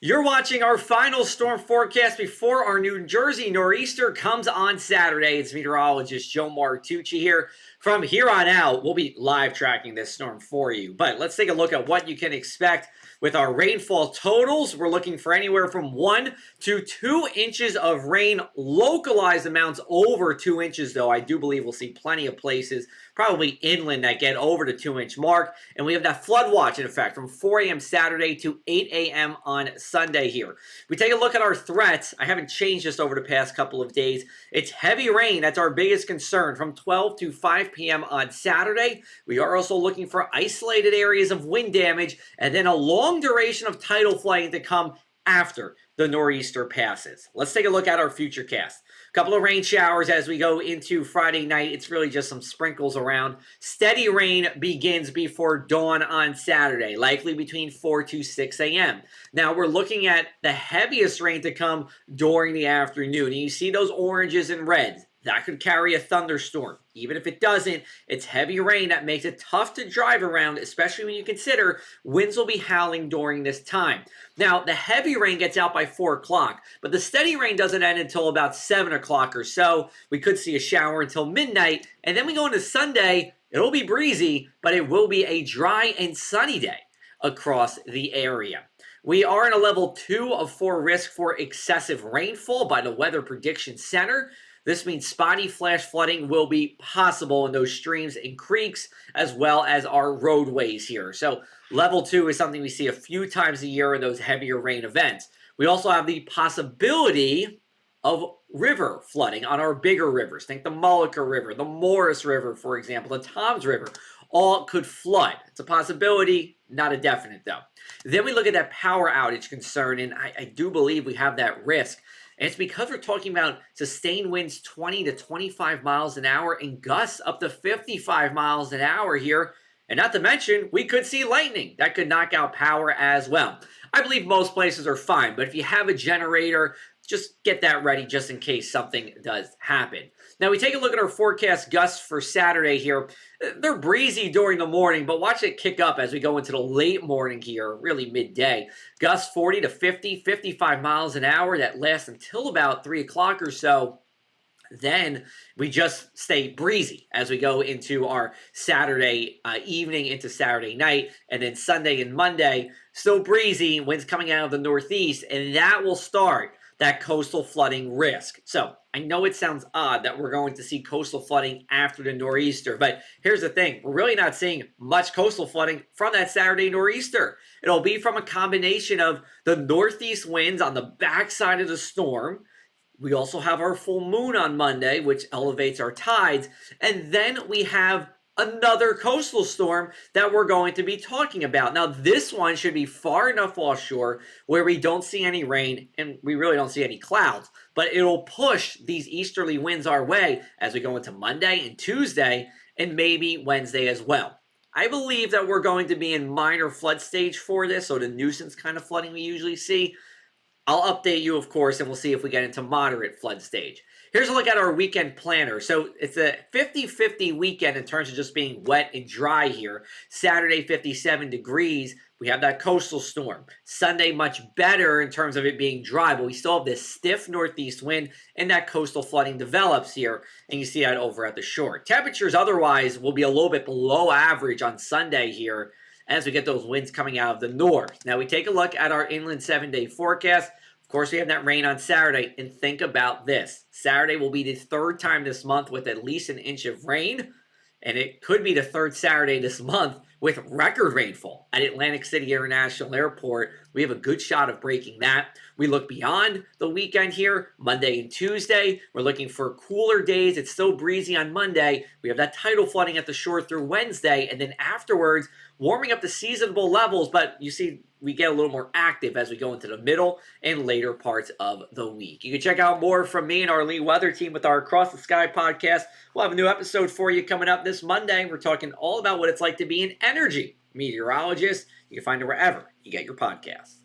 You're watching our final storm forecast before our New Jersey nor'easter comes on Saturday. It's meteorologist Joe Martucci here. From here on out, we'll be live tracking this storm for you. But let's take a look at what you can expect with our rainfall totals. We're looking for anywhere from 1 to 2 inches of rain. Localized amounts over 2 inches, though. I do believe we'll see plenty of places, probably inland, that get over the 2-inch mark. And we have that flood watch in effect from 4 a.m. Saturday to 8 a.m. on Sunday here. We take a look at our threats. I haven't changed this over the past couple of days. It's heavy rain. That's our biggest concern from 12 to 5 p.m. on Saturday. We are also looking for isolated areas of wind damage and then a long duration of tidal flooding to come after the nor'easter passes. Let's take a look at our future cast. A couple of rain showers as we go into Friday night. It's really just some sprinkles around. Steady rain begins before dawn on Saturday, likely between 4 to 6 a.m. Now, we're looking at the heaviest rain to come during the afternoon. And you see those oranges and reds. That could carry a thunderstorm. Even if it doesn't, it's heavy rain that makes it tough to drive around, especially when you consider winds will be howling during this time. Now, the heavy rain gets out by 4 o'clock, but the steady rain doesn't end until about 7 o'clock or so. We could see a shower until midnight, and then we go into Sunday. It'll be breezy, but it will be a dry and sunny day across the area. We are in a level 2 of 4 risk for excessive rainfall by the Weather Prediction Center. This means spotty flash flooding will be possible in those streams and creeks, as well as our roadways here. So level 2 is something we see a few times a year in those heavier rain events. We also have the possibility of river flooding on our bigger rivers. Think the Mullica River, the Morris River, for example, the Toms River. All could flood. It's a possibility, not a definite, though. Then we look at that power outage concern, and I do believe we have that risk. And it's because we're talking about sustained winds 20 to 25 miles an hour and gusts up to 55 miles an hour here. And not to mention, we could see lightning. That could knock out power as well. I believe most places are fine, but if you have a generator, just get that ready just in case something does happen. Now, we take a look at our forecast gusts for Saturday here. They're breezy during the morning, but watch it kick up as we go into the late morning here, really midday. Gusts 40 to 50, 55 miles an hour. That lasts until about 3 o'clock or so. Then we just stay breezy as we go into our Saturday evening into Saturday night. And then Sunday and Monday, still breezy, winds coming out of the northeast, and that will start that coastal flooding risk. So I know it sounds odd that we're going to see coastal flooding after the nor'easter, but here's the thing. We're really not seeing much coastal flooding from that Saturday nor'easter. It'll be from a combination of the northeast winds on the backside of the storm. We also have our full moon on Monday, which elevates our tides. And then we have another coastal storm that we're going to be talking about. Now, this one should be far enough offshore where we don't see any rain and we really don't see any clouds, but it'll push these easterly winds our way as we go into Monday and Tuesday and maybe Wednesday as well. I believe that we're going to be in minor flood stage for this, so the nuisance kind of flooding we usually see. I'll update you, of course, and we'll see if we get into moderate flood stage. Here's a look at our weekend planner. So it's a 50-50 weekend in terms of just being wet and dry here. Saturday, 57 degrees. We have that coastal storm. Sunday, much better in terms of it being dry, but we still have this stiff northeast wind and that coastal flooding develops here, and you see that over at the shore. Temperatures otherwise will be a little bit below average on Sunday here as we get those winds coming out of the north. Now, we take a look at our inland 7-day forecast. Of course, we have that rain on Saturday, and think about this. Saturday will be the 3rd time this month with at least an inch of rain, and it could be the 3rd Saturday this month with record rainfall at Atlantic City International Airport. We have a good shot of breaking that. We look beyond the weekend here, Monday and Tuesday. We're looking for cooler days. It's still breezy on Monday. We have that tidal flooding at the shore through Wednesday, and then afterwards, warming up to seasonable levels, but you see we get a little more active as we go into the middle and later parts of the week. You can check out more from me and our Lee Weather team with our Across the Sky podcast. We'll have a new episode for you coming up this Monday. We're talking all about what it's like to be an energy meteorologist. You can find it wherever you get your podcasts.